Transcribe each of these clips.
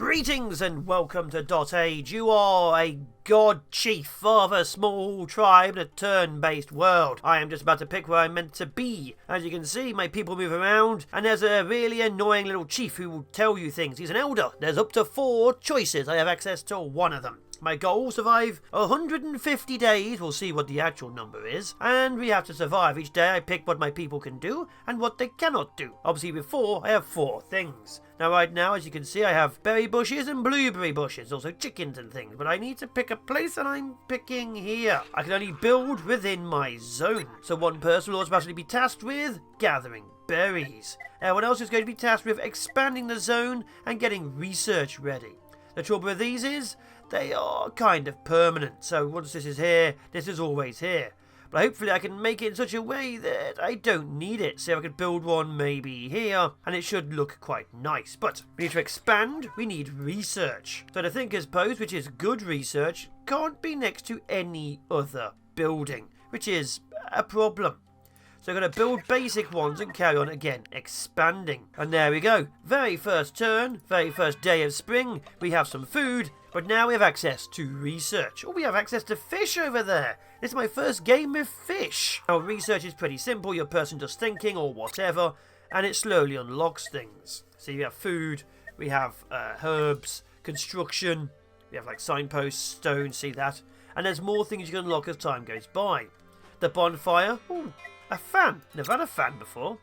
Greetings and welcome to dotAGE. You are a god chief of a small tribe in a turn-based world. I am just about to pick where I'm meant to be. As you can see, my people move around, and there's a really annoying little chief who will tell you things. He's an elder. There's up to 4 choices. I have access to one of them. My goal, survive 150 days, we'll see what the actual number is, and we have to survive. Each day I pick what my people can do and what they cannot do. Obviously before, I have 4 things. Now right now, as you can see, I have berry bushes and blueberry bushes, also chickens and things, but I need to pick a place and I'm picking here. I can only build within my zone, so one person will automatically be tasked with gathering berries. Everyone else is going to be tasked with expanding the zone and getting research ready. The trouble with these is, they are kind of permanent, so once this is here, this is always here. But hopefully I can make it in such a way that I don't need it. So I could build one maybe here, and it should look quite nice. But we need to expand, we need research. So the thinker's post, which is good research, can't be next to any other building, which is a problem. So I'm going to build basic ones and carry on again, expanding. And there we go. Very first turn, very first day of spring. We have some food, but now we have access to research. Oh, we have access to fish over there. This is my first game with fish. Now, research is pretty simple. Your person does thinking or whatever, and it slowly unlocks things. So you have food, we have herbs, construction, we have like signposts, stone, see that? And there's more things you can unlock as time goes by. The bonfire, ooh, a fan. Never had a fan before.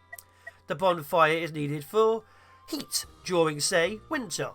The bonfire is needed for heat during, say, winter.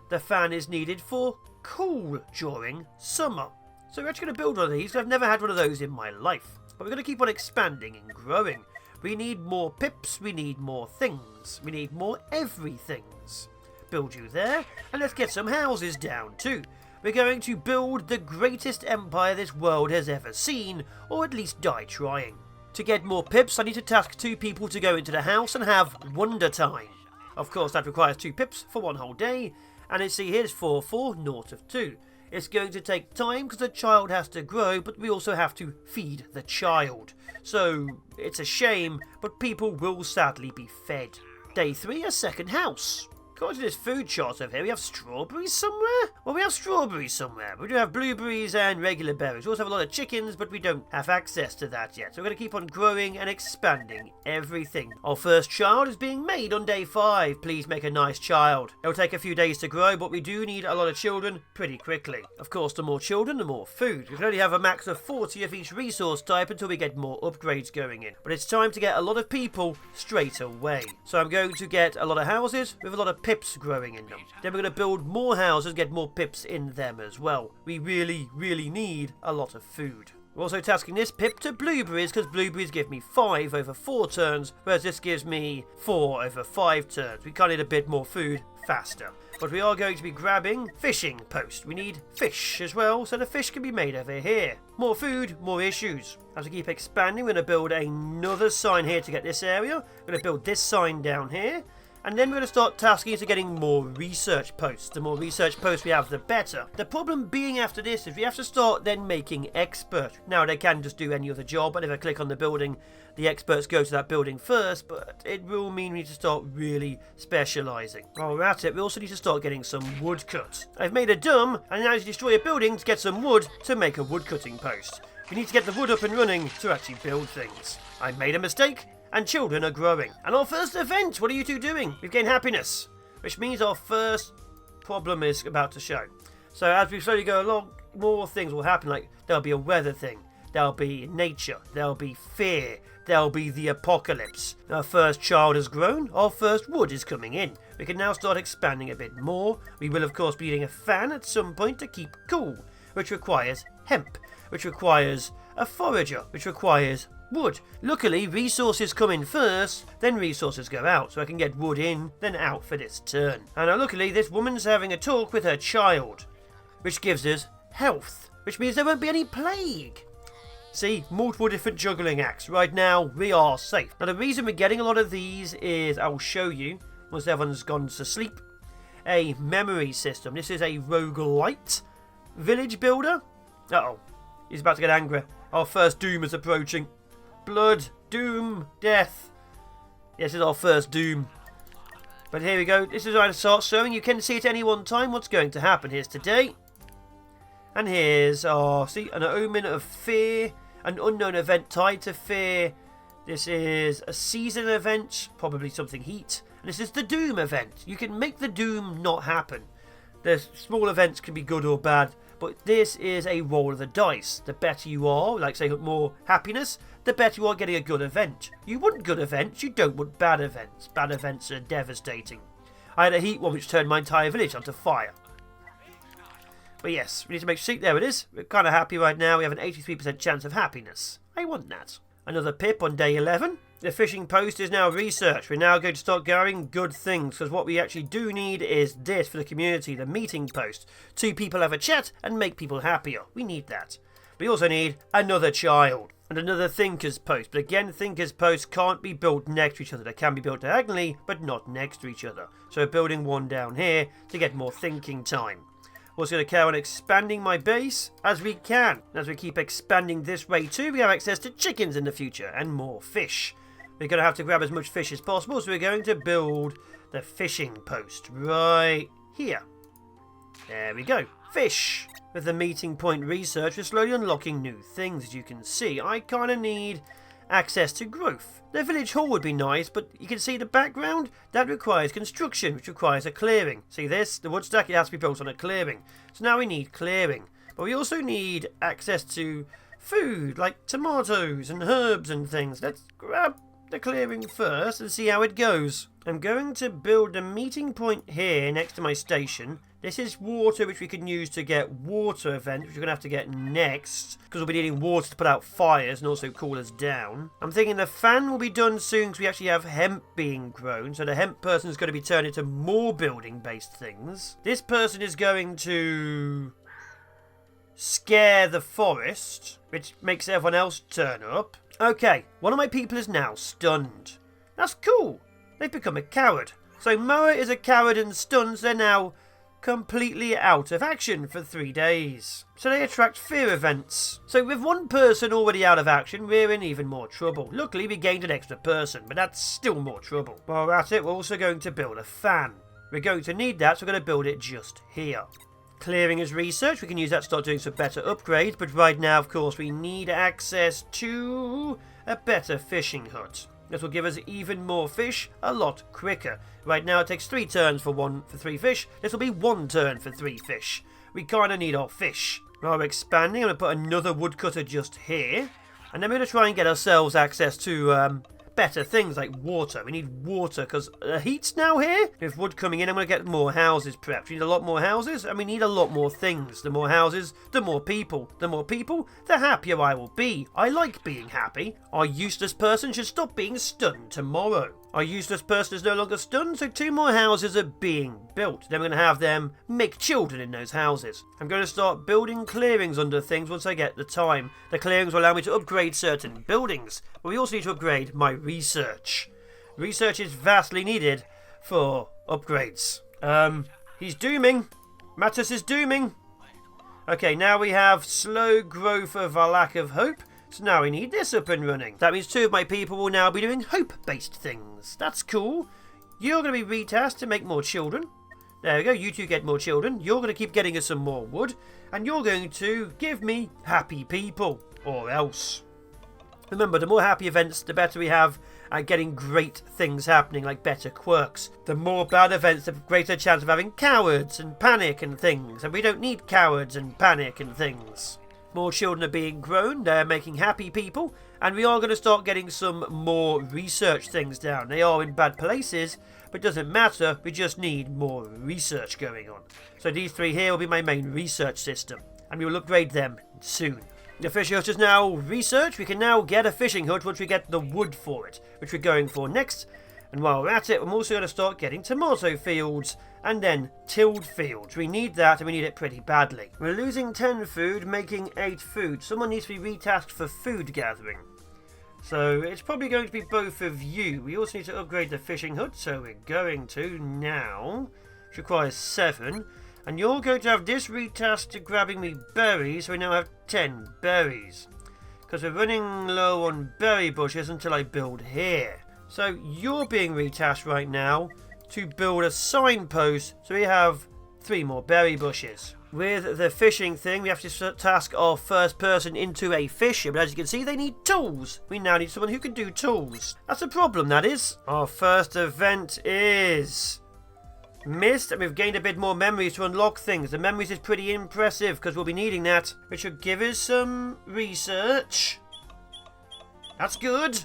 The fan is needed for cool during summer. So we're actually going to build one of these. I've never had one of those in my life. But we're going to keep on expanding and growing. We need more pips. We need more things. We need more everythings. Build you there. And let's get some houses down too. We're going to build the greatest empire this world has ever seen. Or at least die trying. To get more pips, I need to task 2 people to go into the house and have wonder time. Of course, that requires 2 pips for 1 whole day. And you see here's 4, naught of 2. It's going to take time because the child has to grow, but we also have to feed the child. So it's a shame, but people will sadly be fed. Day 3, a second house. According to this food chart over here, we have strawberries somewhere? Well, we have strawberries somewhere. We do have blueberries and regular berries. We also have a lot of chickens, but we don't have access to that yet. So we're going to keep on growing and expanding everything. Our first child is being made on day 5. Please make a nice child. It'll take a few days to grow, but we do need a lot of children pretty quickly. Of course, the more children, the more food. We can only have a max of 40 of each resource type until we get more upgrades going in. But it's time to get a lot of people straight away. So I'm going to get a lot of houses with a lot of pips growing in them. Then we're going to build more houses and get more pips in them as well. We really need a lot of food. We're also tasking this pip to blueberries because blueberries give me 5 over 4 turns, whereas this gives me 4 over 5 turns. We kind of need a bit more food faster. But we are going to be grabbing fishing post. We need fish as well, so the fish can be made over here. More food, more issues. As we keep expanding, we're going to build another sign here to get this area. We're going to build this sign down here. And then we're going to start tasking to getting more research posts. The more research posts we have, the better. The problem being after this is we have to start then making experts. Now, they can just do any other job, and if I click on the building, the experts go to that building first, but it will mean we need to start really specialising. While we're at it, we also need to start getting some wood cut. I've made a dumb, and now I need to destroy a building to get some wood to make a wood cutting post. We need to get the wood up and running to actually build things. I made a mistake. And children are growing. And our first event, what are you 2 doing? We've gained happiness, which means our first problem is about to show. So as we slowly go along, more things will happen. Like there'll be a weather thing, there'll be nature, there'll be fear, there'll be the apocalypse. Our first child has grown, our first wood is coming in. We can now start expanding a bit more. We will of course be needing a fan at some point to keep cool, which requires hemp, which requires a forager, which requires wood. Luckily, resources come in first, then resources go out, so I can get wood in, then out for this turn. And now luckily, this woman's having a talk with her child, which gives us health, which means there won't be any plague. See, multiple different juggling acts. Right now, we are safe. Now, the reason we're getting a lot of these is, I'll show you, once everyone's gone to sleep, a memory system. This is a roguelite village builder. Uh-oh, he's about to get angry. Our first doom is approaching. Blood, doom, death. This is our first doom. But here we go. This is where I start showing. You can see at any one time what's going to happen. Here's today. And here's our, see, an omen of fear. An unknown event tied to fear. This is a season event. Probably something heat. And this is the doom event. You can make the doom not happen. The small events can be good or bad. But this is a roll of the dice. The better you are, like say more happiness, the better you are getting a good event. You want good events, you don't want bad events. Bad events are devastating. I had a heat one which turned my entire village onto fire. But yes, we need to make sure, there it is. We're kind of happy right now. We have an 83% chance of happiness. I want that. Another pip on day 11. The fishing post is now researched. We're now going to start going good things, because what we actually do need is this for the community, the meeting post. 2 people have a chat and make people happier. We need that. We also need another child and another thinker's post. But again, thinker's posts can't be built next to each other. They can be built diagonally, but not next to each other. So we're building one down here to get more thinking time. We're also going to carry on expanding my base as we can. As we keep expanding this way too, we have access to chickens in the future and more fish. We're going to have to grab as much fish as possible, so we're going to build the fishing post right here. There we go. Fish. With the meeting point research, we're slowly unlocking new things, as you can see. I kind of need access to growth. The village hall would be nice, but you can see the background? That requires construction, which requires a clearing. See this? The wood stack, it has to be built on a clearing. So now we need clearing. But we also need access to food, like tomatoes and herbs and things. Let's grab the clearing first and see how it goes. I'm going to build a meeting point here next to my station. This is water which we can use to get water events, which we're going to have to get next, because we'll be needing water to put out fires and also cool us down. I'm thinking the fan will be done soon because we actually have hemp being grown, so the hemp person is going to be turned into more building based things. This person is going to scare the forest, which makes everyone else turn up. Okay, one of my people is now stunned. That's cool. They've become a coward. So Moa is a coward and stunned, so they're now completely out of action for 3 days. So they attract fear events. So with one person already out of action, we're in even more trouble. Luckily, we gained an extra person, but that's still more trouble. While we're at it, we're also going to build a fan. We're going to need that, so we're going to build it just here. Clearing is research. We can use that to start doing some better upgrades, but right now, of course, we need access to a better fishing hut. This will give us even more fish a lot quicker. Right now it takes 3 turns for 3 fish. This will be 1 turn for 3 fish. We kind of need our fish. While we're expanding, I'm going to put another woodcutter just here. And then we're going to try and get ourselves access to better things like water. We need water because the heat's now here. With wood coming in, I'm going to get more houses prepped. We need a lot more houses and we need a lot more things. The more houses, the more people. The more people, the happier I will be. I like being happy. Our useless person should stop being stunned tomorrow. Our useless person is no longer stunned, so 2 more houses are being built. Then we're going to have them make children in those houses. I'm going to start building clearings under things once I get the time. The clearings will allow me to upgrade certain buildings, but we also need to upgrade my research. Research is vastly needed for upgrades. He's dooming. Matus is dooming. Okay, now we have slow growth of a lack of hope. So now we need this up and running. That means 2 of my people will now be doing hope-based things. That's cool. You're going to be retasked to make more children. There we go. You 2 get more children. You're going to keep getting us some more wood. And you're going to give me happy people. Or else. Remember, the more happy events, the better we have at getting great things happening, like better quirks. The more bad events, the greater chance of having cowards and panic and things. And we don't need cowards and panic and things. More children are being grown, they're making happy people, and we are going to start getting some more research things down. They are in bad places, but it doesn't matter, we just need more research going on. So these 3 here will be my main research system, and we will upgrade them soon. The fishing hut is now researched. We can now get a fishing hut once we get the wood for it, which we're going for next. And while we're at it, I'm also going to start getting tomato fields and then tilled fields. We need that and we need it pretty badly. We're losing 10 food, making 8 food. Someone needs to be retasked for food gathering. So it's probably going to be both of you. We also need to upgrade the fishing hut, so we're going to now, which requires 7. And you're going to have this retasked to grabbing me berries, so we now have 10 berries. Because we're running low on berry bushes until I build here. So you're being retasked right now to build a signpost. So we have 3 more berry bushes. With the fishing thing, we have to task our first person into a fisher, but as you can see, they need tools. We now need someone who can do tools. That's a problem, that is. Our first event is missed, and we've gained a bit more memories to unlock things. The memories is pretty impressive, because we'll be needing that, which should give us some research. That's good.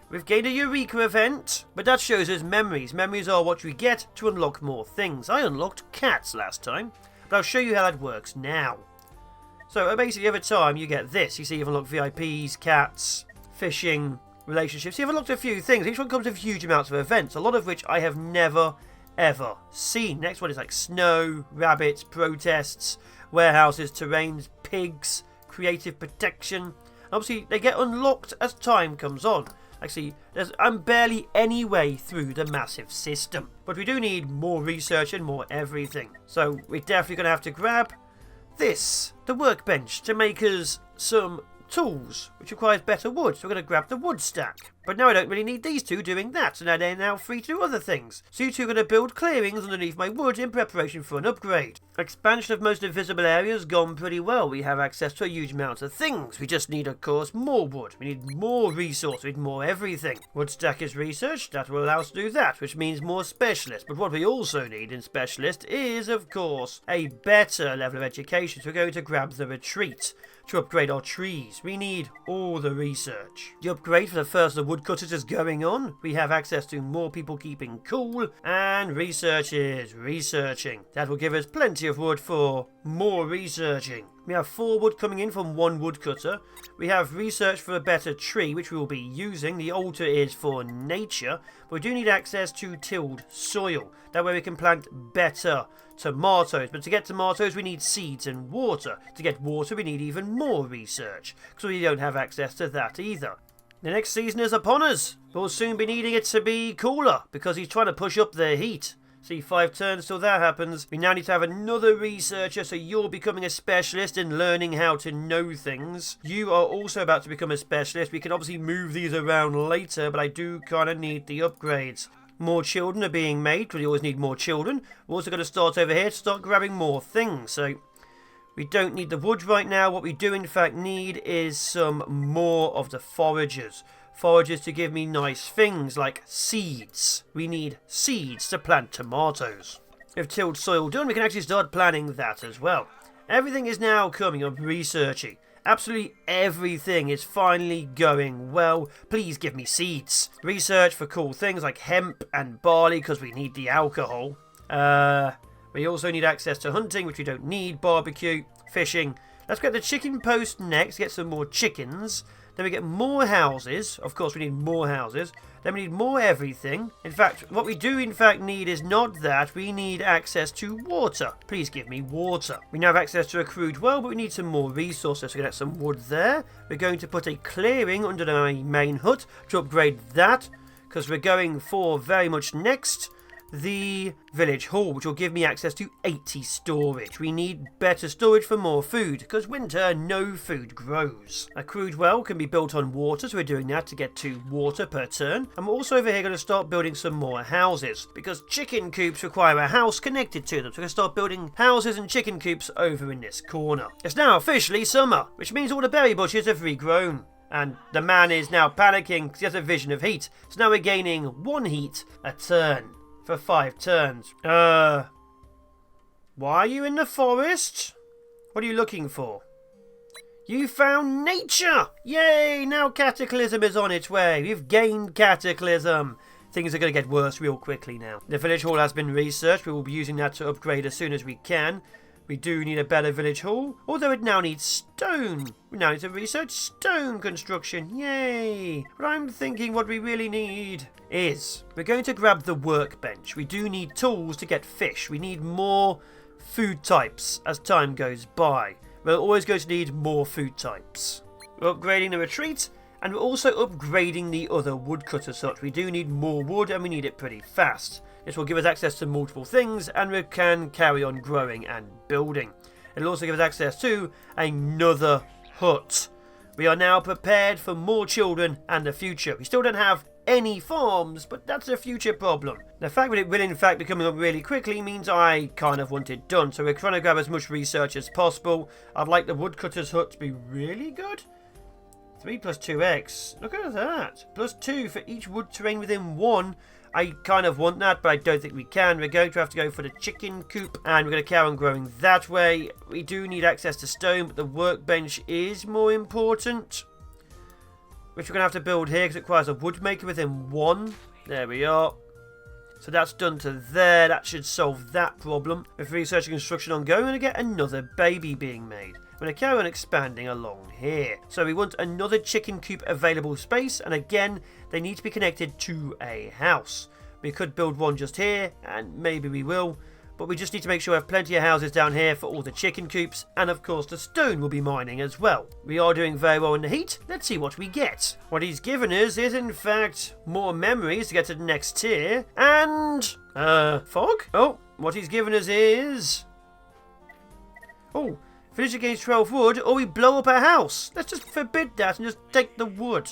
We've gained a Eureka event, but that shows us memories. Memories are what we get to unlock more things. I unlocked cats last time, but I'll show you how that works now. So basically over time you get this. You see you've unlocked VIPs, cats, fishing, relationships. You've unlocked a few things. Each one comes with huge amounts of events, a lot of which I have never ever seen. Next one is like snow, rabbits, protests, warehouses, terrains, pigs, creative protection. Obviously they get unlocked as time comes on. Actually, I'm barely any way through the massive system. But we do need more research and more everything. So we're definitely going to have to grab this, the workbench, to make us some tools, which requires better wood. So we're going to grab the wood stack. But now I don't really need these two doing that, so now they're now free to do other things. So you two are going to build clearings underneath my wood in preparation for an upgrade. Expansion of most invisible areas gone pretty well. We have access to a huge amount of things. We just need, of course, more wood. We need more resource. We need more everything. Wood stack is researched. That will allow us to do that, which means more specialists. But what we also need in specialist is, of course, a better level of education. So we're going to grab the retreat to upgrade our trees. We need all the research. The upgrade for the first of the woodcutters is going on. We have access to more people keeping cool, and research is researching. That will give us plenty of wood for more researching. We have 4 wood coming in from 1 woodcutter. We have research for a better tree, which we will be using. The altar is for nature, but we do need access to tilled soil. That way we can plant better tomatoes. But to get tomatoes, we need seeds and water. To get water, we need even more research, because we don't have access to that either. The next season is upon us. We'll soon be needing it to be cooler, because he's trying to push up the heat. See, 5 turns till that happens. We now need to have another researcher, so you're becoming a specialist in learning how to know things. You are also about to become a specialist. We can obviously move these around later, but I do kind of need the upgrades. More children are being made, because we always need more children. We're also going to start over here to start grabbing more things, so we don't need the wood right now. What we do in fact need is some more of the foragers. Foragers to give me nice things like seeds. We need seeds to plant tomatoes. With tilled soil done, we can actually start planting that as well. Everything is now coming up researchy. Absolutely everything is finally going well. Please give me seeds. Research for cool things like hemp and barley, because we need the alcohol. We also need access to hunting, which we don't need. Barbecue, fishing. Let's get the chicken post next, get some more chickens. Then we get more houses. Of course, we need more houses. Then we need more everything. In fact, what we do in fact need is not that. We need access to water. Please give me water. We now have access to a crude well, but we need some more resources. So we get some wood there. We're going to put a clearing under my main hut to upgrade that, because we're going for very much next the village hall, which will give me access to 80 storage. We need better storage for more food, because winter, no food grows. A crude well can be built on water, so we're doing that to get 2 water per turn. And we're also over here going to start building some more houses, because chicken coops require a house connected to them. So we're going to start building houses and chicken coops over in this corner. It's now officially summer, which means all the berry bushes have regrown. And the man is now panicking because he has a vision of heat. So now we're gaining 1 heat a turn. For 5 turns. Why are you in the forest? What are you looking for? You found nature! Yay! Now Cataclysm is on its way. We've gained Cataclysm. Things are going to get worse real quickly now. The village hall has been researched. We will be using that to upgrade as soon as we can. We do need a better village hall, although it now needs stone. We now need to research stone construction. Yay! But I'm thinking what we really need is we're going to grab the workbench. We do need tools to get fish. We need more food types as time goes by. We're always going to need more food types. We're upgrading the retreat, and we're also upgrading the other woodcutter such. We do need more wood, and we need it pretty fast. This will give us access to multiple things, and we can carry on growing and building. It'll also give us access to another hut. We are now prepared for more children and the future. We still don't have any farms, but that's a future problem. The fact that it will in fact be coming up really quickly means I kind of want it done, so we're trying to grab as much research as possible. I'd like the woodcutter's hut to be really good. 3 plus 2x, look at that. Plus 2 for each wood terrain within 1. I kind of want that, but I don't think we can. We're going to have to go for the chicken coop, and we're going to carry on growing that way. We do need access to stone, but the workbench is more important, which we're going to have to build here because it requires a wood maker within 1. There we are. So that's done to there. That should solve that problem. With research and construction ongoing, we're going to get another baby being made. We're going to carry on expanding along here. So we want another chicken coop available space, and again, they need to be connected to a house. We could build one just here, and maybe we will, but we just need to make sure we have plenty of houses down here for all the chicken coops, and of course the stone will be mining as well. We are doing very well in the heat. Let's see what we get. What he's given us is in fact more memories to get to the next tier, and fog? Oh, what he's given us is... oh, finish against 12 wood, or we blow up our house. Let's just forbid that and just take the wood.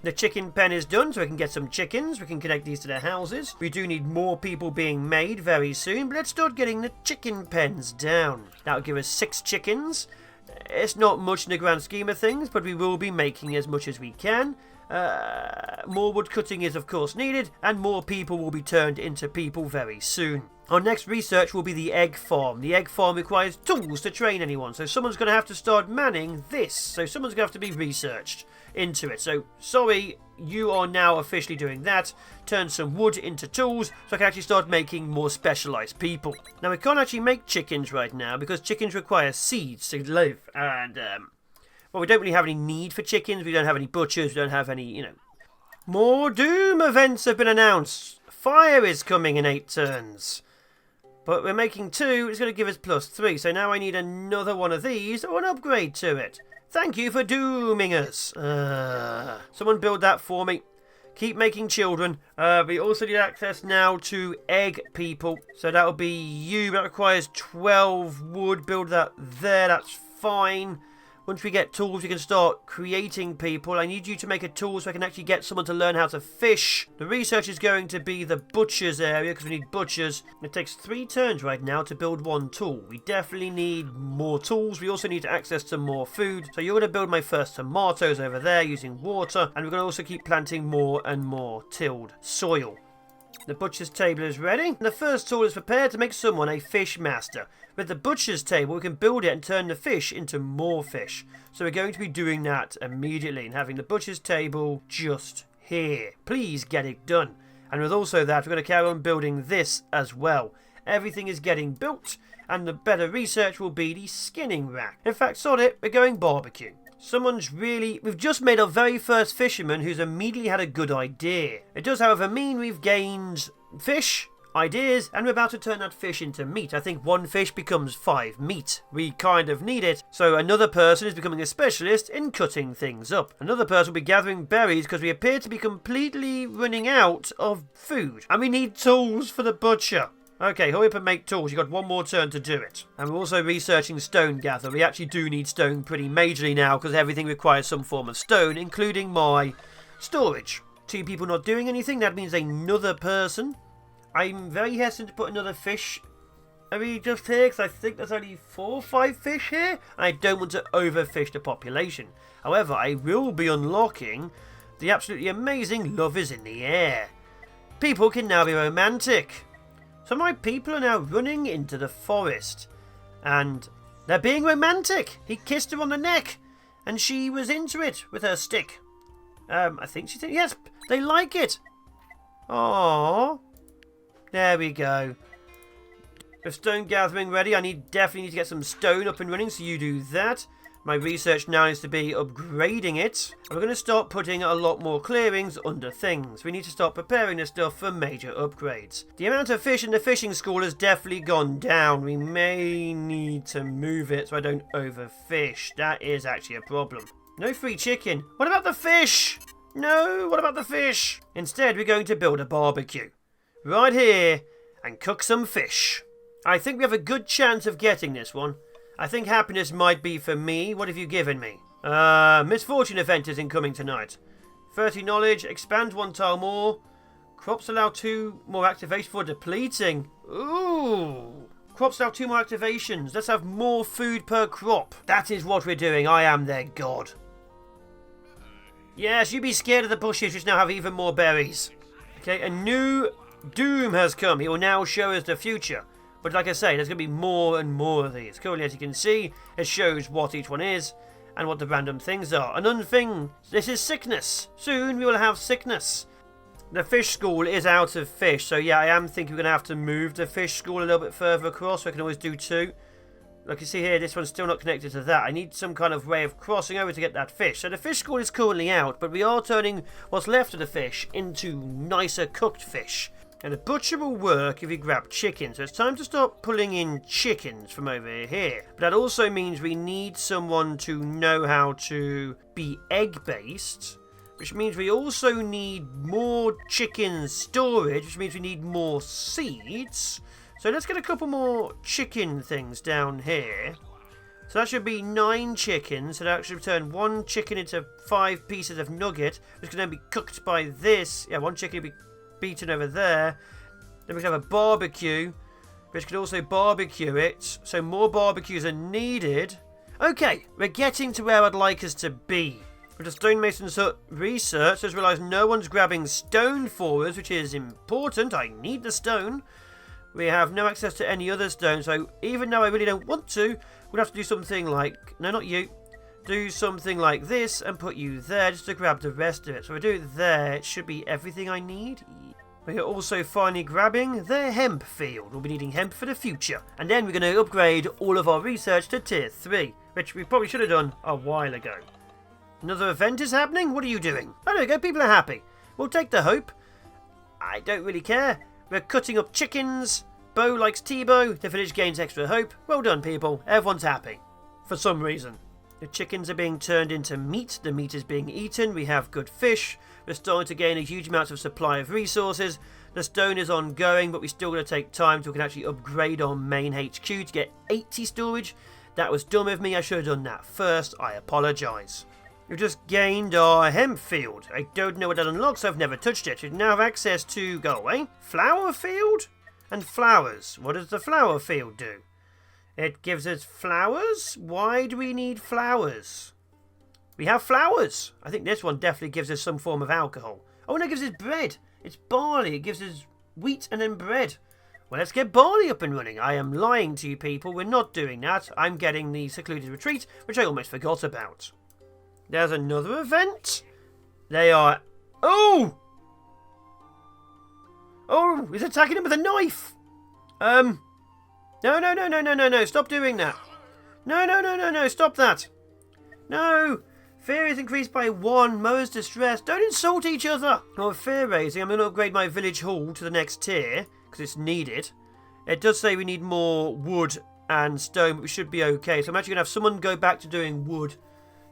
The chicken pen is done, so we can get some chickens. We can connect these to the houses. We do need more people being made very soon, but let's start getting the chicken pens down. That'll give us 6 chickens. It's not much in the grand scheme of things, but we will be making as much as we can. More wood cutting is of course needed, and more people will be turned into people very soon. Our next research will be the egg farm. The egg farm requires tools to train anyone, so someone's going to have to start manning this. So someone's going to have to be researched into it. So, sorry, you are now officially doing that. Turn some wood into tools, so I can actually start making more specialised people. Now, we can't actually make chickens right now, because chickens require seeds to live, and, well, we don't really have any need for chickens. We don't have any butchers. We don't have any, you know... More Doom events have been announced. Fire is coming in 8 turns. But we're making 2, it's going to give us plus 3. So now I need another one of these or an upgrade to it. Thank you for dooming us. Someone build that for me. Keep making children. We also need access now to egg people. So that'll be you. That requires 12 wood. Build that there. That's fine. Once we get tools, we can start creating people. I need you to make a tool so I can actually get someone to learn how to fish. The research is going to be the butcher's area because we need butchers. It takes 3 turns right now to build 1 tool. We definitely need more tools. We also need access to more food. So you're going to build my first tomatoes over there using water. And we're going to also keep planting more and more tilled soil. The butcher's table is ready. And the first tool is prepared to make someone a fish master. With the butcher's table, we can build it and turn the fish into more fish. So we're going to be doing that immediately and having the butcher's table just here. Please get it done. And with also that, we're going to carry on building this as well. Everything is getting built, and the better research will be the skinning rack. In fact, sod it, we're going barbecue. Someone's really... We've just made our very first fisherman who's immediately had a good idea. It does, however, mean we've gained fish, ideas, and we're about to turn that fish into meat. I think 1 fish becomes 5 meat. We kind of need it. So another person is becoming a specialist in cutting things up. Another person will be gathering berries because we appear to be completely running out of food. And we need tools for the butcher. Okay, hurry up and make tools. You've got 1 more turn to do it. And we're also researching stone gather. We actually do need stone pretty majorly now because everything requires some form of stone, including my storage. 2 people not doing anything. That means another person. I'm very hesitant to put another fish just here because I think there's only 4 or 5 fish here. And I don't want to overfish the population. However, I will be unlocking the absolutely amazing Love is in the Air. People can now be romantic. So my people are now running into the forest. And they're being romantic. He kissed her on the neck. And she was into it with her stick. I think she said, yes, they like it. Aww. There we go. With stone gathering ready, I definitely need to get some stone up and running, so you do that. My research now needs to be upgrading it. And we're going to start putting a lot more clearings under things. We need to start preparing this stuff for major upgrades. The amount of fish in the fishing school has definitely gone down. We may need to move it so I don't overfish. That is actually a problem. No free chicken. What about the fish? No, what about the fish? Instead, we're going to build a barbecue. Right here, and cook some fish. I think we have a good chance of getting this one. I think happiness might be for me. What have you given me? Misfortune event is incoming tonight. 30 knowledge. Expand 1 tile more. Crops allow 2 more activation for depleting. Ooh. Crops allow 2 more activations. Let's have more food per crop. That is what we're doing. I am their god. Yes, you be scared of the bushes, which now have even more berries. Okay, a new doom has come. He will now show us the future. But like I say, there's going to be more and more of these. Currently, as you can see, it shows what each one is and what the random things are. An unthing. This is sickness. Soon we will have sickness. The fish school is out of fish. So yeah, I am thinking we're going to have to move the fish school a little bit further across. So I can always do 2. Like you see here, this one's still not connected to that. I need some kind of way of crossing over to get that fish. So the fish school is currently out, but we are turning what's left of the fish into nicer cooked fish. And the butcher will work if you grab chickens. So it's time to start pulling in chickens from over here. But that also means we need someone to know how to be egg-based, which means we also need more chicken storage, which means we need more seeds. So let's get a couple more chicken things down here. So that should be 9 chickens. So that should turn 1 chicken into 5 pieces of nugget, which can then be cooked by this. Yeah, 1 chicken will be beaten over there. Then we can have a barbecue, which could also barbecue it. So more barbecues are needed. Okay, we're getting to where I'd like us to be. With the stonemason's hut research, I just realised no one's grabbing stone for us, which is important. I need the stone. We have no access to any other stone, so even though I really don't want to, we'll have to do something like... No, not you. Do something like this and put you there just to grab the rest of it. So if I do it there, it should be everything I need. We are also finally grabbing the hemp field. We'll be needing hemp for the future. And then we're going to upgrade all of our research to tier 3, which we probably should have done a while ago. Another event is happening? What are you doing? Oh, there we go. People are happy. We'll take the hope. I don't really care. We're cutting up chickens. Bo likes T-Bow. The village gains extra hope. Well done, people. Everyone's happy. For some reason. The chickens are being turned into meat. The meat is being eaten. We have good fish. We're starting to gain a huge amount of supply of resources. The stone is ongoing, but we still got to take time so we can actually upgrade our main HQ to get 80 storage. That was dumb of me. I should have done that first. I apologise. We've just gained our hemp field. I don't know what that unlocks, so I've never touched it. We now have access to, go away, flower field and flowers. What does the flower field do? It gives us flowers? Why do we need flowers? We have flowers. I think this one definitely gives us some form of alcohol. Oh, and it gives us bread. It's barley. It gives us wheat and then bread. Well, let's get barley up and running. I am lying to you people. We're not doing that. I'm getting the secluded retreat, which I almost forgot about. There's another event. They are... Oh! Oh, he's attacking him with a knife. No. Stop doing that. No. Stop that. No. Fear is increased by 1. Mower's distressed. Don't insult each other. Oh, fear raising. I'm going to upgrade my village hall to the next tier because it's needed. It does say we need more wood and stone, but we should be okay. So I'm actually going to have someone go back to doing wood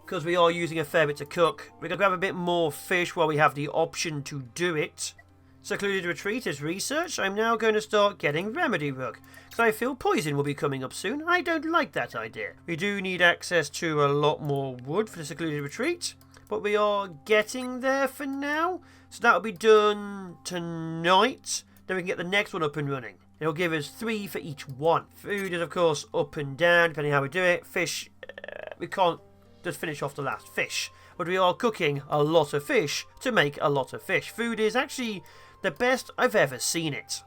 because we are using a fair bit to cook. We're going to grab a bit more fish while we have the option to do it. Secluded retreat is research. I'm now going to start getting remedy rug because I feel poison will be coming up soon. I don't like that idea. We do need access to a lot more wood for the secluded retreat, but we are getting there for now. So that will be done tonight. Then we can get the next one up and running. It'll give us 3 for each one. Food is of course up and down depending how we do it. Fish, we can't just finish off the last fish, but we are cooking a lot of fish to make a lot of fish. Food is actually the best I've ever seen it.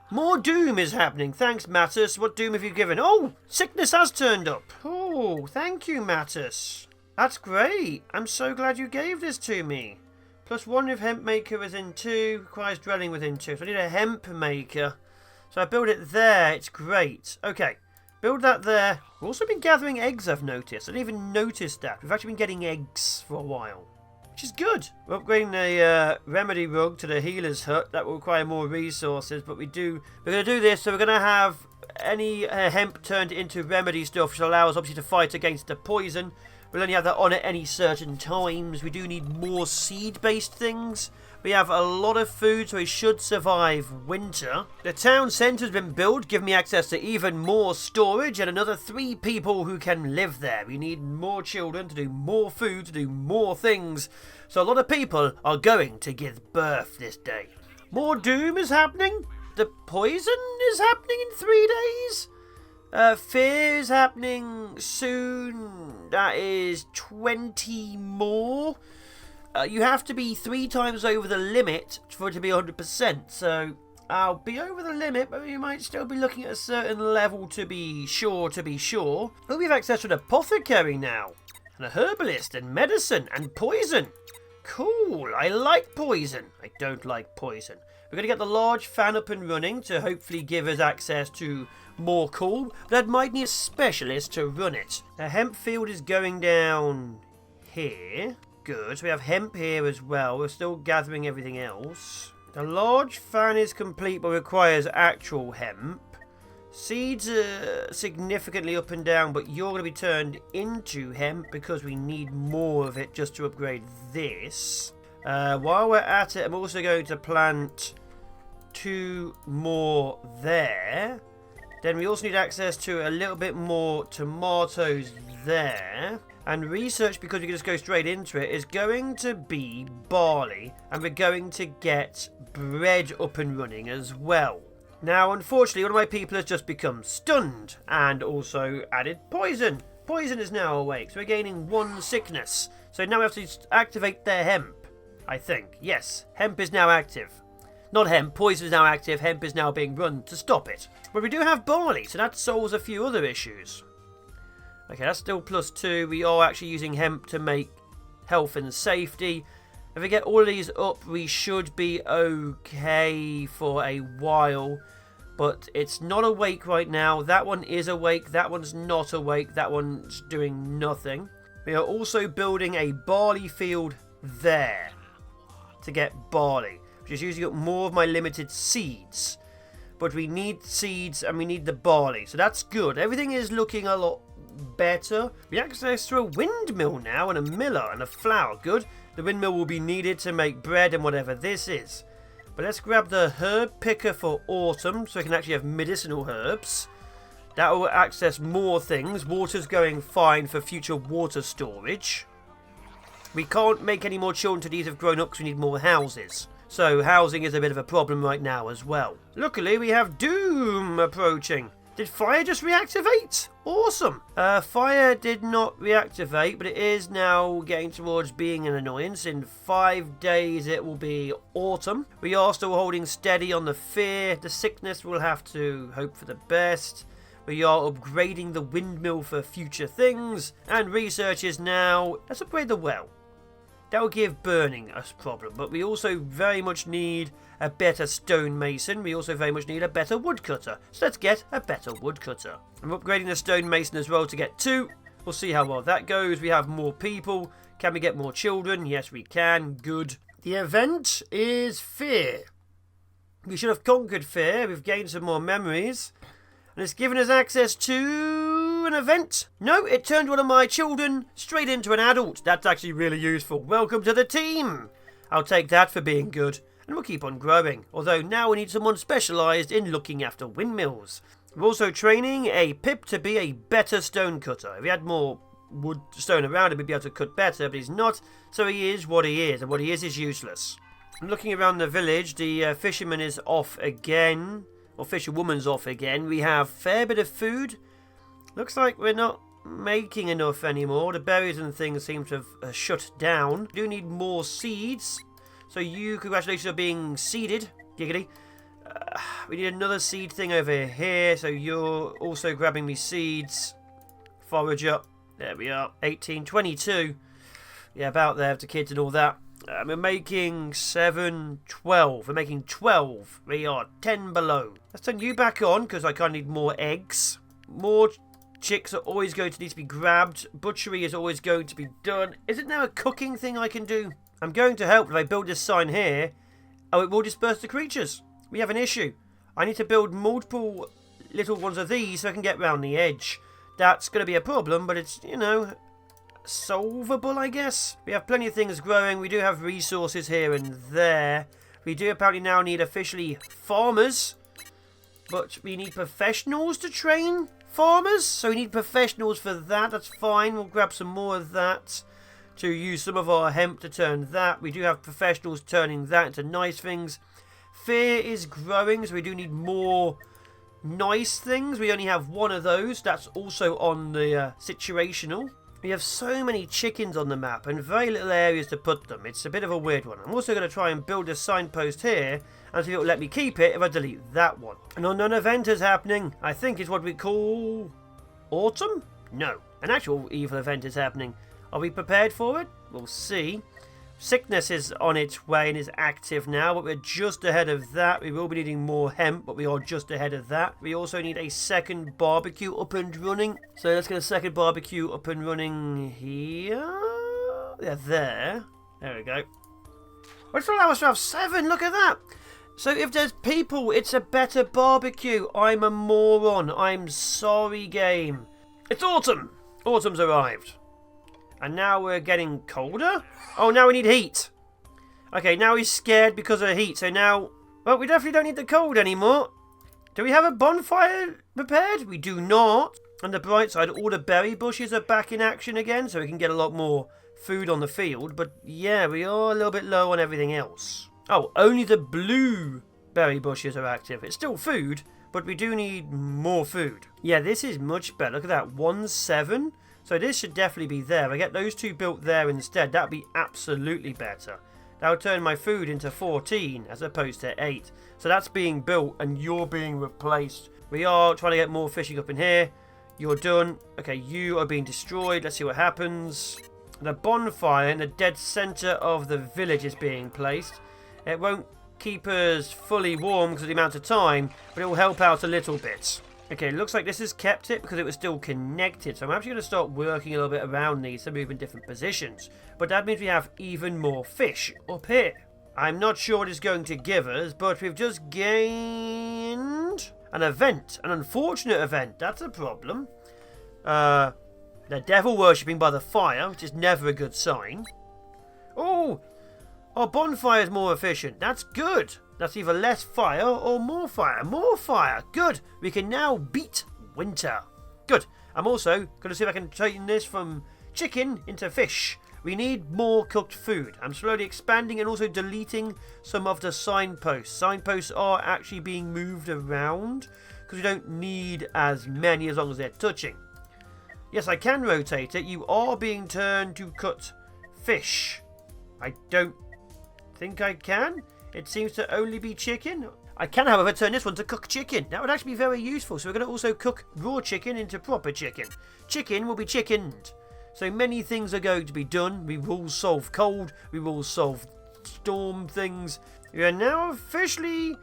More doom is happening. Thanks, Mattus. What doom have you given? Oh, sickness has turned up. Oh, thank you, Mattus. That's great. I'm so glad you gave this to me. +1 if hemp maker within 2. Requires dwelling within 2. So I need a hemp maker. So I build it there. It's great. Okay. Build that there. We've also been gathering eggs, I've noticed. I didn't even notice that. We've actually been getting eggs for a while, which is good. We're upgrading the remedy rug to the healer's hut. That will require more resources, but we're going to do this. So we're going to have any hemp turned into remedy stuff, which allows obviously to fight against the poison. We'll only have that on at any certain times. We do need more seed-based things. We have a lot of food, so we should survive winter. The town centre has been built, giving me access to even more storage and another 3 people who can live there. We need more children to do more food, to do more things. So a lot of people are going to give birth this day. More doom is happening. The poison is happening in 3 days. Fear is happening soon. That is 20 more. You have to be 3 times over the limit for it to be 100%. So I'll be over the limit, but you might still be looking at a certain level to be sure. But we have access to an apothecary now, and a herbalist, and medicine, and poison. Cool. I like poison. I don't like poison. We're going to get the large fan up and running to hopefully give us access to more coal, but that might need a specialist to run it. The hemp field is going down here. Good. So we have hemp here as well. We're still gathering everything else. The large fan is complete but requires actual hemp. Seeds are significantly up and down, but you're going to be turned into hemp because we need more of it just to upgrade this. While we're at it, I'm also going to plant 2 more there. Then we also need access to a little bit more tomatoes there. And research, because we can just go straight into it, is going to be barley. And we're going to get bread up and running as well. Now, unfortunately, one of my people has just become stunned and also added poison. Poison is now awake, so we're gaining 1 sickness. So now we have to activate their hemp, I think. Yes, hemp is now active. Not hemp, poison is now active, hemp is now being run to stop it. But we do have barley, so that solves a few other issues. Okay, that's still +2. We are actually using hemp to make health and safety. If we get all of these up, we should be okay for a while. But it's not awake right now. That one is awake. That one's not awake. That one's doing nothing. We are also building a barley field there to get barley, which is using up more of my limited seeds. But we need seeds and we need the barley, so that's good. Everything is looking a lot better. We access to a windmill now and a miller and a flour. Good. The windmill will be needed to make bread and whatever this is. But let's grab the herb picker for autumn so we can actually have medicinal herbs. That will access more things. Water's going fine for future water storage. We can't make any more children till these have grown up because we need more houses. So housing is a bit of a problem right now as well. Luckily we have doom approaching. Did fire just reactivate? Awesome. Fire did not reactivate, but it is now getting towards being an annoyance. In 5 days it will be autumn. We are still holding steady on the fear. The sickness will have to hope for the best. We are upgrading the windmill for future things. And research is now... Let's upgrade the well. That will give burning a problem, but we also very much need a better stonemason. We also very much need a better woodcutter. So let's get a better woodcutter. I'm upgrading the stonemason as well to get 2. We'll see how well that goes. We have more people. Can we get more children? Yes, we can. Good. The event is fear. We should have conquered fear. We've gained some more memories. And it's given us access to an event. No, it turned one of my children straight into an adult. That's actually really useful. Welcome to the team. I'll take that for being good. And we'll keep on growing. Although now we need someone specialised in looking after windmills. We're also training a Pip to be a better stone cutter. If he had more wood stone around him, he'd be able to cut better. But he's not, so he is what he is. And what he is useless. I'm looking around the village. The fisherman is off again. Or fisherwoman's off again. We have a fair bit of food. Looks like we're not making enough anymore. The berries and things seem to have shut down. We do need more seeds. So you, congratulations, are being seeded. Giggity. We need another seed thing over here. So you're also grabbing me seeds. Forager. There we are. 18, 22. Yeah, about there with the kids and all that. We're making 7, 12. We're making 12. We are 10 below. Let's turn you back on because I kind of need more eggs. More chicks are always going to need to be grabbed. Butchery is always going to be done. Is it now a cooking thing I can do? I'm going to help if I build this sign here. Oh, it will disperse the creatures. We have an issue. I need to build multiple little ones of these so I can get round the edge. That's going to be a problem, but it's, you know, solvable, I guess. We have plenty of things growing. We do have resources here and there. We do apparently now need officially farmers. But we need professionals to train farmers. So we need professionals for that. That's fine. We'll grab some more of that to use some of our hemp to turn that. We do have professionals turning that into nice things. Fear is growing, so we do need more nice things. We only have one of those. That's also on the situational. We have so many chickens on the map and very little areas to put them. It's a bit of a weird one. I'm also going to try and build a signpost here and see if it will let me keep it if I delete that one. An unknown event is happening. I think it's what we call autumn? No, an actual evil event is happening. Are we prepared for it? We'll see. Sickness is on its way and is active now, but we're just ahead of that. We will be needing more hemp, but we are just ahead of that. We also need a second barbecue up and running. So let's get a second barbecue up and running here. Yeah, there. There we go. Which will allow us to have 7. Look at that. So if there's people, it's a better barbecue. I'm a moron. I'm sorry, game. It's autumn. Autumn's arrived. And now we're getting colder? Oh, now we need heat. Okay, now he's scared because of heat. So now, well, we definitely don't need the cold anymore. Do we have a bonfire prepared? We do not. On the bright side, all the berry bushes are back in action again, so we can get a lot more food on the field. But yeah, we are a little bit low on everything else. Oh, only the blue berry bushes are active. It's still food, but we do need more food. Yeah, this is much better. Look at that, 1-7. So this should definitely be there. If I get those 2 built there instead, that would be absolutely better. That would turn my food into 14 as opposed to 8. So that's being built and you're being replaced. We are trying to get more fishing up in here. You're done. Okay, you are being destroyed. Let's see what happens. The bonfire in the dead center of the village is being placed. It won't keep us fully warm because of the amount of time, but it will help out a little bit. Okay, looks like this has kept it because it was still connected. So I'm actually going to start working a little bit around these to move in different positions. But that means we have even more fish up here. I'm not sure what it's going to give us, but we've just gained an event. An unfortunate event. That's a problem. The devil worshipping by the fire, which is never a good sign. Oh, our bonfire is more efficient. That's good. That's either less fire or more fire. More fire. Good. We can now beat winter. Good. I'm also going to see if I can turn this from chicken into fish. We need more cooked food. I'm slowly expanding and also deleting some of the signposts. Signposts are actually being moved around because we don't need as many as long as they're touching. Yes, I can rotate it. You are being turned to cut fish. I don't think I can. It seems to only be chicken. I can, however, turn this one to cook chicken. That would actually be very useful. So we're going to also cook raw chicken into proper chicken. Chicken will be chickened. So many things are going to be done. We will solve cold. We will solve storm things. We are now officially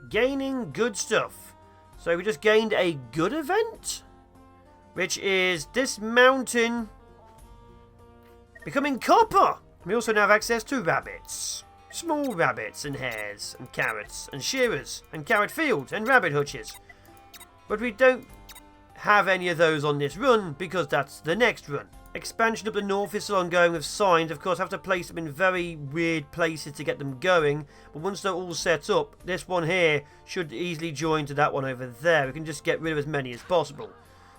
gaining good stuff. So we just gained a good event, which is this mountain becoming copper. We also now have access to rabbits. Small rabbits and hares and carrots and shearers and carrot fields and rabbit hutches. But we don't have any of those on this run because that's the next run. Expansion up the north is still ongoing with signs. Of course, I have to place them in very weird places to get them going. But once they're all set up, this one here should easily join to that one over there. We can just get rid of as many as possible.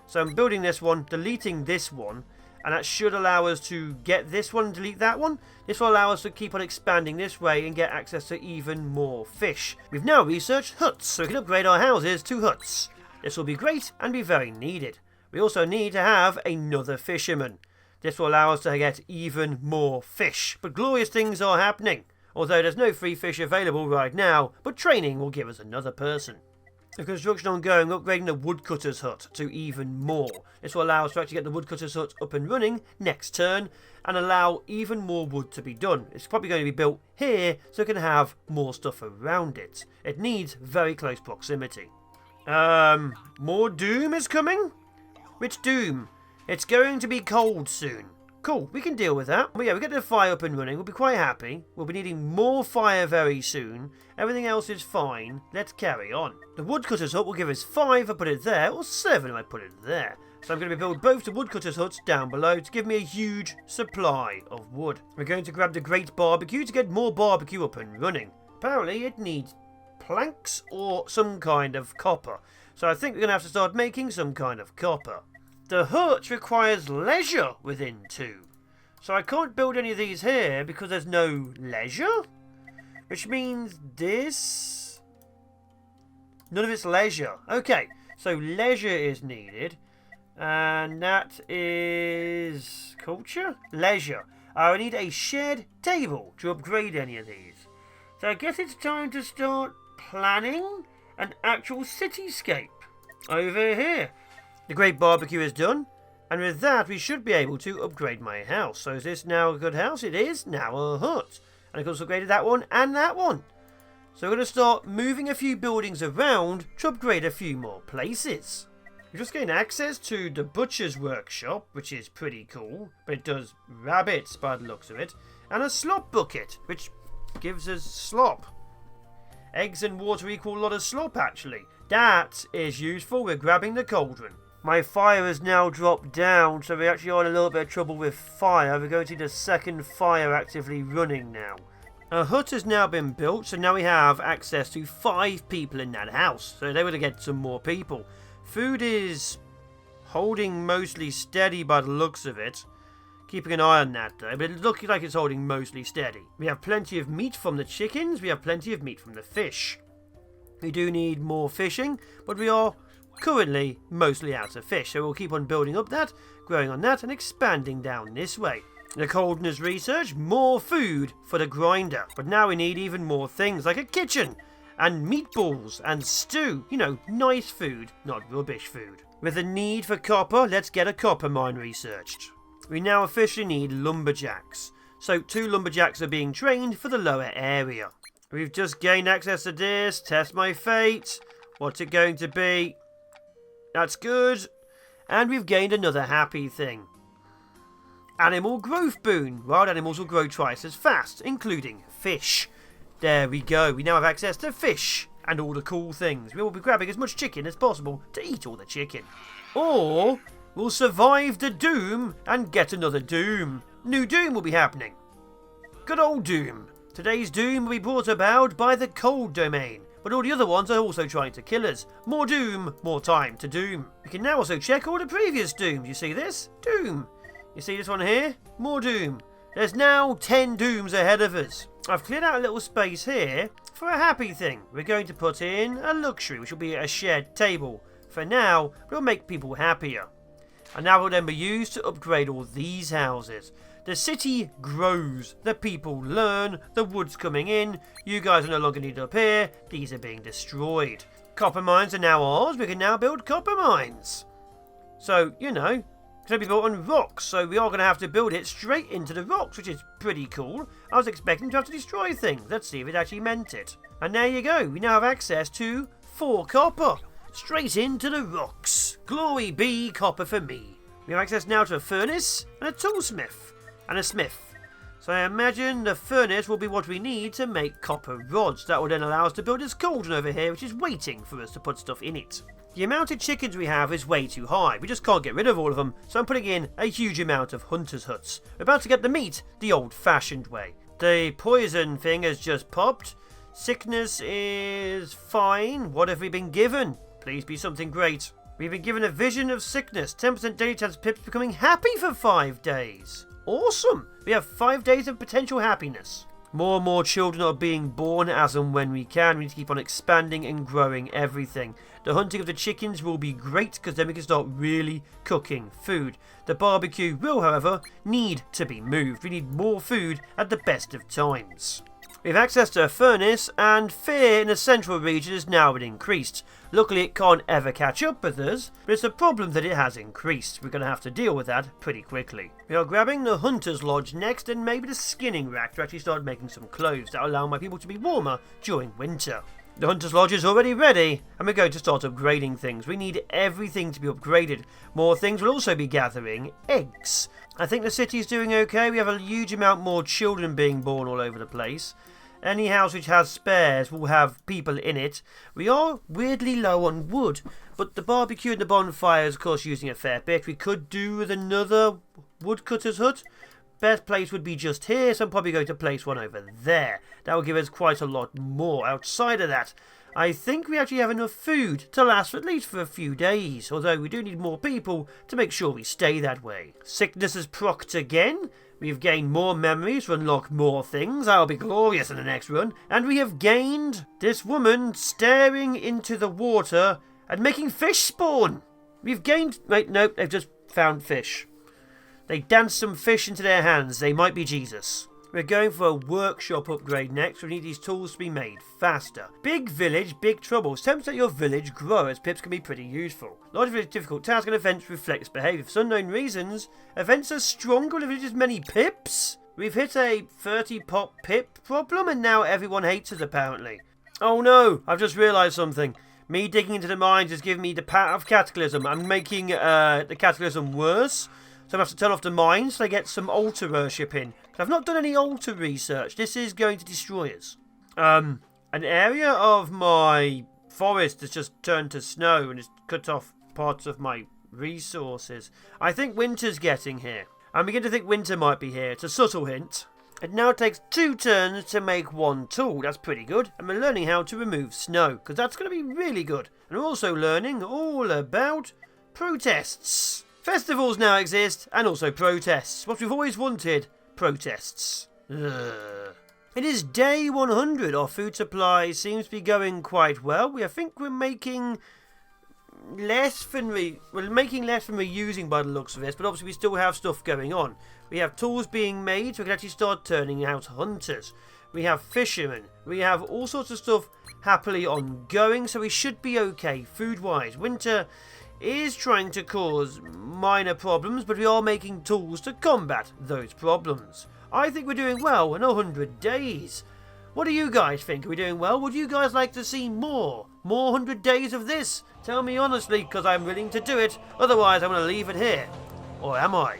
So I'm building this one, deleting this one. And that should allow us to get this one and delete that one. This will allow us to keep on expanding this way and get access to even more fish. We've now researched huts, so we can upgrade our houses to huts. This will be great and be very needed. We also need to have another fisherman. This will allow us to get even more fish. But glorious things are happening. Although there's no free fish available right now, but training will give us another person. The construction ongoing, upgrading the woodcutter's hut to even more. This will allow us to actually get the woodcutter's hut up and running next turn and allow even more wood to be done. It's probably going to be built here so it can have more stuff around it. It needs very close proximity. More doom is coming? Which doom? It's going to be cold soon. Cool, we can deal with that. But yeah, we get the fire up and running. We'll be quite happy. We'll be needing more fire very soon. Everything else is fine. Let's carry on. The woodcutter's hut will give us 5 if I put it there, or 7 if I put it there. So I'm going to build both the woodcutters' huts down below to give me a huge supply of wood. We're going to grab the great barbecue to get more barbecue up and running. Apparently it needs planks or some kind of copper. So I think we're going to have to start making some kind of copper. The hut requires leisure within 2. So I can't build any of these here because there's no leisure. Which means this... None of it's leisure. Okay, so leisure is needed. And that is... culture? Leisure. I need a shared table to upgrade any of these. So I guess it's time to start planning an actual cityscape over here. The great barbecue is done. And with that, we should be able to upgrade my house. So is this now a good house? It is now a hut. And I've also upgraded that one and that one. So we're going to start moving a few buildings around to upgrade a few more places. We just gained access to the butcher's workshop, which is pretty cool. But it does rabbits by the looks of it. And a slop bucket, which gives us slop. Eggs and water equal a lot of slop, actually. That is useful. We're grabbing the cauldron. My fire has now dropped down, so we actually are in a little bit of trouble with fire. We're going to need a second fire actively running now. A hut has now been built, so now we have access to 5 people in that house. So they were to get some more people. Food is holding mostly steady by the looks of it. Keeping an eye on that though, but it looks like it's holding mostly steady. We have plenty of meat from the chickens, we have plenty of meat from the fish. We do need more fishing, but we are currently mostly out of fish, so we'll keep on building up that, growing on that, and expanding down this way. The cauldron has researched more food for the grinder, but now we need even more things like a kitchen, and meatballs, and stew, you know, nice food, not rubbish food. With a need for copper, let's get a copper mine researched. We now officially need lumberjacks, so 2 lumberjacks are being trained for the lower area. We've just gained access to this, test my fate, what's it going to be? That's good. And we've gained another happy thing. Animal growth boon. Wild animals will grow twice as fast, including fish. There we go. We now have access to fish and all the cool things. We will be grabbing as much chicken as possible to eat all the chicken. Or we'll survive the doom and get another doom. New doom will be happening. Good old doom. Today's doom will be brought about by the cold domain. But all the other ones are also trying to kill us. More doom, more time to doom. We can now also check all the previous dooms. You see this? Doom. You see this one here? More doom. There's now 10 dooms ahead of us. I've cleared out a little space here for a happy thing. We're going to put in a luxury, which will be a shared table. For now, but it'll make people happier. And that will then be used to upgrade all these houses. The city grows, the people learn, the wood's coming in, you guys are no longer needed up here, these are being destroyed. Copper mines are now ours, we can now build copper mines. So, you know, it's going to be built on rocks, so we are going to have to build it straight into the rocks, which is pretty cool. I was expecting to have to destroy things, let's see if it actually meant it. And there you go, we now have access to 4 copper, straight into the rocks. Glory be copper for me. We have access now to a furnace and a toolsmith. And a smith. So I imagine the furnace will be what we need to make copper rods. That will then allow us to build this cauldron over here, which is waiting for us to put stuff in it. The amount of chickens we have is way too high. We just can't get rid of all of them, so I'm putting in a huge amount of hunters' huts. We're about to get the meat the old-fashioned way. The poison thing has just popped. Sickness is fine. What have we been given? Please be something great. We've been given a vision of sickness. 10% daily chance of pips becoming happy for 5 days. Awesome! We have 5 days of potential happiness. More and more children are being born as and when we can. We need to keep on expanding and growing everything. The hunting of the chickens will be great because then we can start really cooking food. The barbecue will, however, need to be moved. We need more food at the best of times. We have access to a furnace, and fear in the central region has now been increased. Luckily it can't ever catch up with us, but it's a problem that it has increased. We're going to have to deal with that pretty quickly. We are grabbing the Hunter's Lodge next, and maybe the skinning rack to actually start making some clothes that will allow my people to be warmer during winter. The Hunter's Lodge is already ready, and we're going to start upgrading things. We need everything to be upgraded. More things will also be gathering eggs. I think the city's doing okay. We have a huge amount more children being born all over the place. Any house which has spares will have people in it. We are weirdly low on wood, but the barbecue and the bonfire is of course using a fair bit. We could do with another woodcutter's hut. Best place would be just here, so I'm probably going to place one over there. That will give us quite a lot more. Outside of that, I think we actually have enough food to last at least for a few days, although we do need more people to make sure we stay that way. Sickness has procced again. We've gained more memories to unlock more things. That'll be glorious in the next run. And we have gained this woman staring into the water and making fish spawn. We've gained... Wait, nope, they've just found fish. They danced some fish into their hands. They might be Jesus. We're going for a workshop upgrade next. We need these tools to be made faster. Big village, big trouble. Attempts at your village grow as pips can be pretty useful. Large village difficult task and events reflects behaviour. For unknown reasons, events are stronger when the village has many pips. We've hit a 30 pop pip problem and now everyone hates us apparently. Oh no, I've just realised something. Me digging into the mines has given me the path of cataclysm. I'm making the cataclysm worse. So I have to turn off the mines so I get some altar worship in. I've not done any altar research. This is going to destroy us. An area of my forest has just turned to snow and has cut off parts of my resources. I think winter's getting here. I'm beginning to think winter might be here. It's a subtle hint. It now takes 2 turns to make 1 tool. That's pretty good. And we're learning how to remove snow, because that's going to be really good. And we're also learning all about protests. Festivals now exist, and also protests. What we've always wanted, protests. Ugh. It is day 100. Our food supply seems to be going quite well. I think we're making less than we're using by the looks of this, but obviously we still have stuff going on. We have tools being made, so we can actually start turning out hunters. We have fishermen. We have all sorts of stuff happily ongoing, so we should be okay food-wise. Winter is trying to cause minor problems, but we are making tools to combat those problems. I think we're doing well in 100 days. What do you guys think? Are we doing well? Would you guys like to see more 100 days of this? Tell me honestly, because I'm willing to do it. Otherwise, I'm going to leave it here. Or am I?